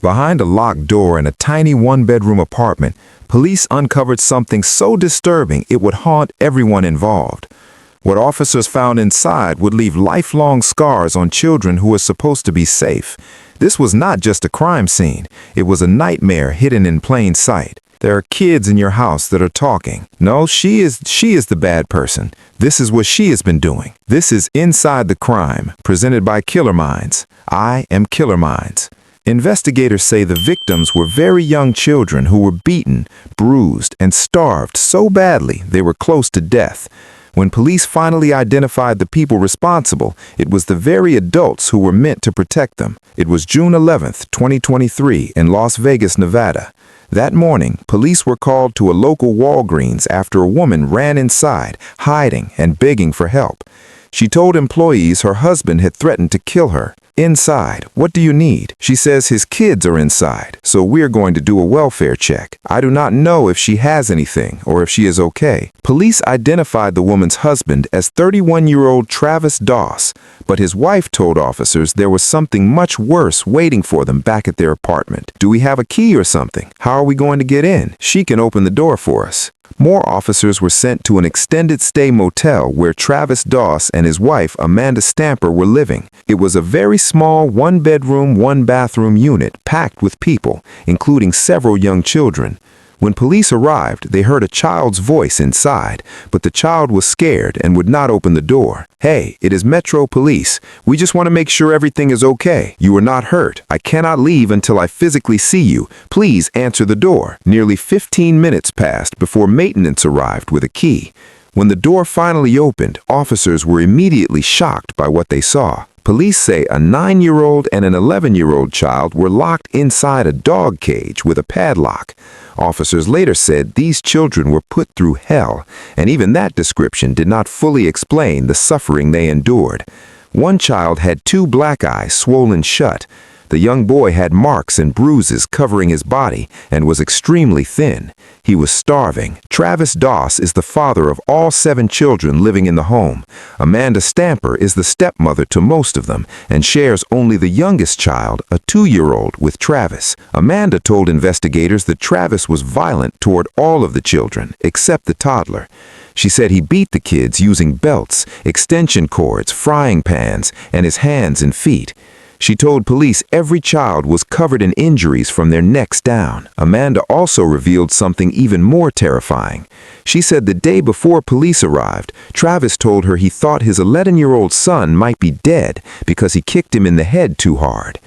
Behind a locked door in a tiny one-bedroom apartment, police uncovered something so disturbing it would haunt everyone involved. What officers found inside would leave lifelong scars on children who were supposed to be safe. This was not just a crime scene. It was a nightmare hidden in plain sight. There are kids in your house that are talking. No, she is the bad person. This is what she has been doing. This is Inside the Crime, presented by Killer Minds. I am Killer Minds. Investigators say the victims were very young children who were beaten, bruised, and starved so badly they were close to death. When police finally identified the people responsible, it was the very adults who were meant to protect them. It was June 11th, 2023, in Las Vegas, Nevada. That morning, police were called to a local Walgreens after a woman ran inside, hiding and begging for help. She told employees her husband had threatened to kill her. Inside, what do you need? She says his kids are inside, so we're going to do a welfare check. I do not know if she has anything or if she is okay. Police identified the woman's husband as 31-year-old Travis Doss, but his wife told officers there was something much worse waiting for them back at their apartment. Do we have a key or something? How are we going to get in? She can open the door for us. More officers were sent to an extended stay motel where Travis Doss and his wife, Amanda Stamper, were living. It was a very small one-bedroom, one-bathroom unit packed with people, including several young children. When police arrived, they heard a child's voice inside, but the child was scared and would not open the door. Hey, it is Metro Police. We just want to make sure everything is okay. You are not hurt. I cannot leave until I physically see you. Please answer the door. Nearly 15 minutes passed before maintenance arrived with a key. When the door finally opened, officers were immediately shocked by what they saw. Police say a 9-year-old and an 11-year-old child were locked inside a dog cage with a padlock. Officers later said these children were put through hell, and even that description did not fully explain the suffering they endured. One child had 2 black eyes swollen shut. The young boy had marks and bruises covering his body and was extremely thin. He was starving. Travis Doss is the father of all 7 children living in the home. Amanda Stamper is the stepmother to most of them and shares only the youngest child, a 2-year-old, with Travis. Amanda told investigators that Travis was violent toward all of the children, except the toddler. She said he beat the kids using belts, extension cords, frying pans, and his hands and feet. She told police every child was covered in injuries from their necks down. Amanda also revealed something even more terrifying. She said the day before police arrived, Travis told her he thought his 11-year-old son might be dead because he kicked him in the head too hard.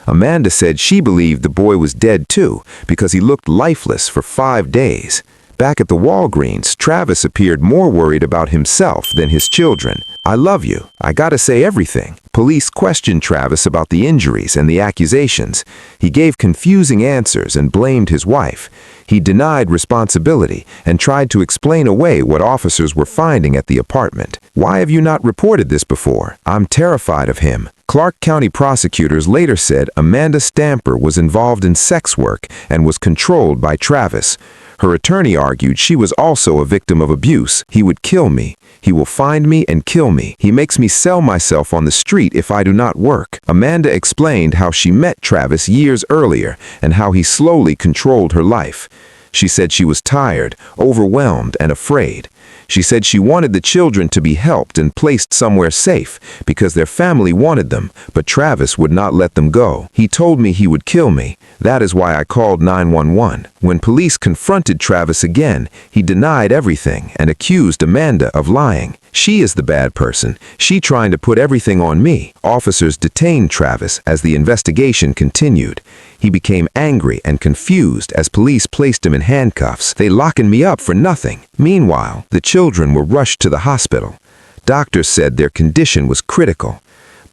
Amanda said she believed the boy was dead too because he looked lifeless for 5 days. Back at the Walgreens, Travis appeared more worried about himself than his children. I love you. I gotta say everything. Police questioned Travis about the injuries and the accusations. He gave confusing answers and blamed his wife. He denied responsibility and tried to explain away what officers were finding at the apartment. Why have you not reported this before? I'm terrified of him. Clark County prosecutors later said Amanda Stamper was involved in sex work and was controlled by Travis. Her attorney argued she was also a victim of abuse. He would kill me. He will find me and kill me. He makes me sell myself on the street if I do not work. Amanda explained how she met Travis years earlier and how he slowly controlled her life. She said she was tired, overwhelmed, and afraid. She said she wanted the children to be helped and placed somewhere safe because their family wanted them, but Travis would not let them go. He told me he would kill me. That is why I called 911. When police confronted Travis again, he denied everything and accused Amanda of lying. She is the bad person. She trying to put everything on me. Officers detained Travis as the investigation continued. He became angry and confused as police placed him in handcuffs. They locking me up for nothing. Meanwhile, the children were rushed to the hospital. Doctors said their condition was critical.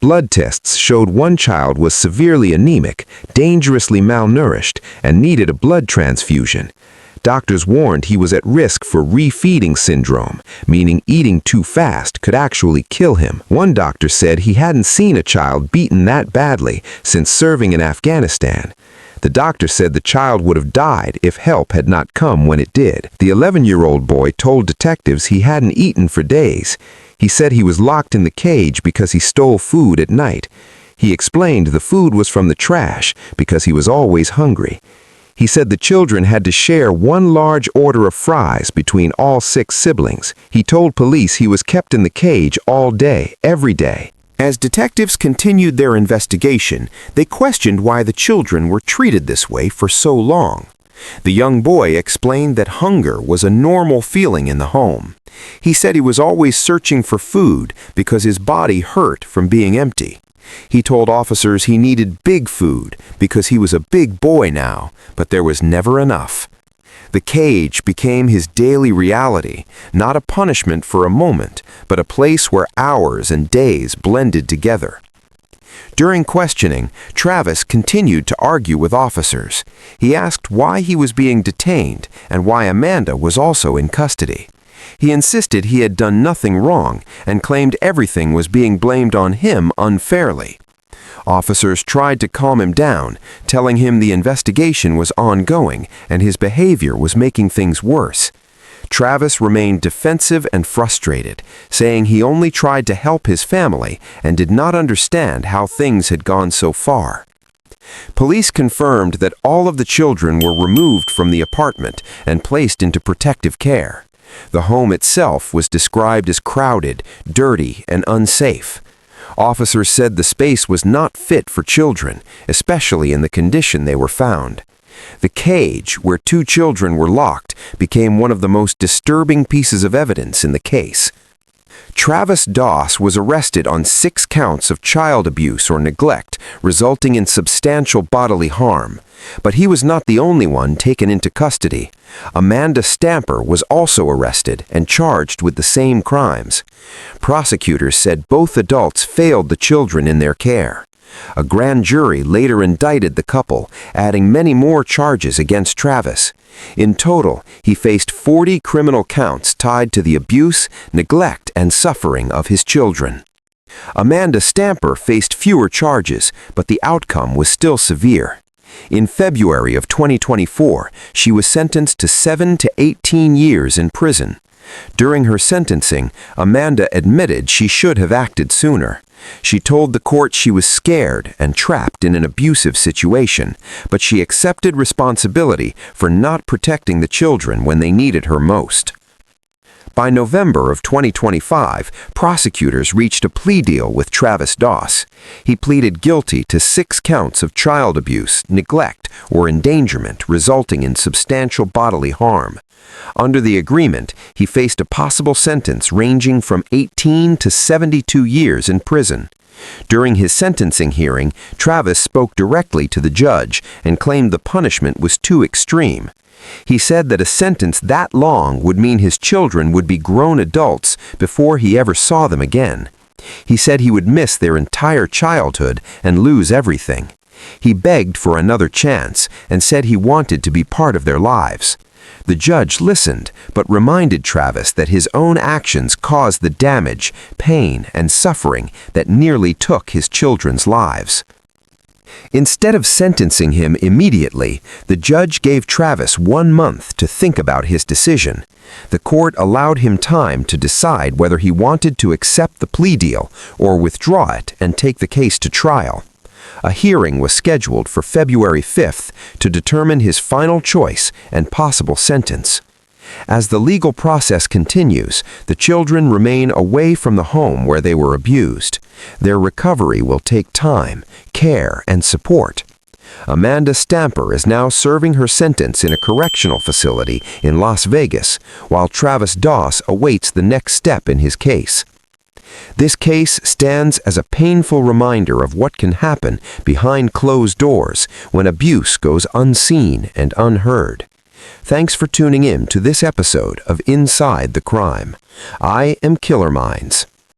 Blood tests showed one child was severely anemic, dangerously malnourished, and needed a blood transfusion. Doctors warned he was at risk for refeeding syndrome, meaning eating too fast could actually kill him. One doctor said he hadn't seen a child beaten that badly since serving in Afghanistan. The doctor said the child would have died if help had not come when it did. The 11-year-old boy told detectives he hadn't eaten for days. He said he was locked in the cage because he stole food at night. He explained the food was from the trash because he was always hungry. He said the children had to share one large order of fries between all 6 siblings. He told police he was kept in the cage all day, every day. As detectives continued their investigation, they questioned why the children were treated this way for so long. The young boy explained that hunger was a normal feeling in the home. He said he was always searching for food because his body hurt from being empty. He told officers he needed big food because he was a big boy now, but there was never enough. The cage became his daily reality, not a punishment for a moment, but a place where hours and days blended together. During questioning, Travis continued to argue with officers. He asked why he was being detained and why Amanda was also in custody. He insisted he had done nothing wrong and claimed everything was being blamed on him unfairly. Officers tried to calm him down, telling him the investigation was ongoing and his behavior was making things worse. Travis remained defensive and frustrated, saying he only tried to help his family and did not understand how things had gone so far. Police confirmed that all of the children were removed from the apartment and placed into protective care. The home itself was described as crowded, dirty, and unsafe. Officers said the space was not fit for children, especially in the condition they were found. The cage, where 2 children were locked, became one of the most disturbing pieces of evidence in the case. Travis Doss was arrested on 6 counts of child abuse or neglect, resulting in substantial bodily harm. But he was not the only one taken into custody. Amanda Stamper was also arrested and charged with the same crimes. Prosecutors said both adults failed the children in their care. A grand jury later indicted the couple, adding many more charges against Travis. In total, he faced 40 criminal counts tied to the abuse, neglect, and suffering of his children. Amanda Stamper faced fewer charges, but the outcome was still severe. In February of 2024, she was sentenced to 7 to 18 years in prison. During her sentencing, Amanda admitted she should have acted sooner. She told the court she was scared and trapped in an abusive situation, but she accepted responsibility for not protecting the children when they needed her most. By November of 2025, prosecutors reached a plea deal with Travis Doss. He pleaded guilty to 6 counts of child abuse, neglect, or endangerment resulting in substantial bodily harm. Under the agreement, he faced a possible sentence ranging from 18 to 72 years in prison. During his sentencing hearing, Travis spoke directly to the judge and claimed the punishment was too extreme. He said that a sentence that long would mean his children would be grown adults before he ever saw them again. He said he would miss their entire childhood and lose everything. He begged for another chance and said he wanted to be part of their lives. The judge listened, but reminded Travis that his own actions caused the damage, pain, and suffering that nearly took his children's lives. Instead of sentencing him immediately, the judge gave Travis 1 month to think about his decision. The court allowed him time to decide whether he wanted to accept the plea deal or withdraw it and take the case to trial. A hearing was scheduled for February 5th to determine his final choice and possible sentence. As the legal process continues, the children remain away from the home where they were abused. Their recovery will take time, care, and support. Amanda Stamper is now serving her sentence in a correctional facility in Las Vegas, while Travis Doss awaits the next step in his case. This case stands as a painful reminder of what can happen behind closed doors when abuse goes unseen and unheard. Thanks for tuning in to this episode of Inside the Crime. I am Killer Minds.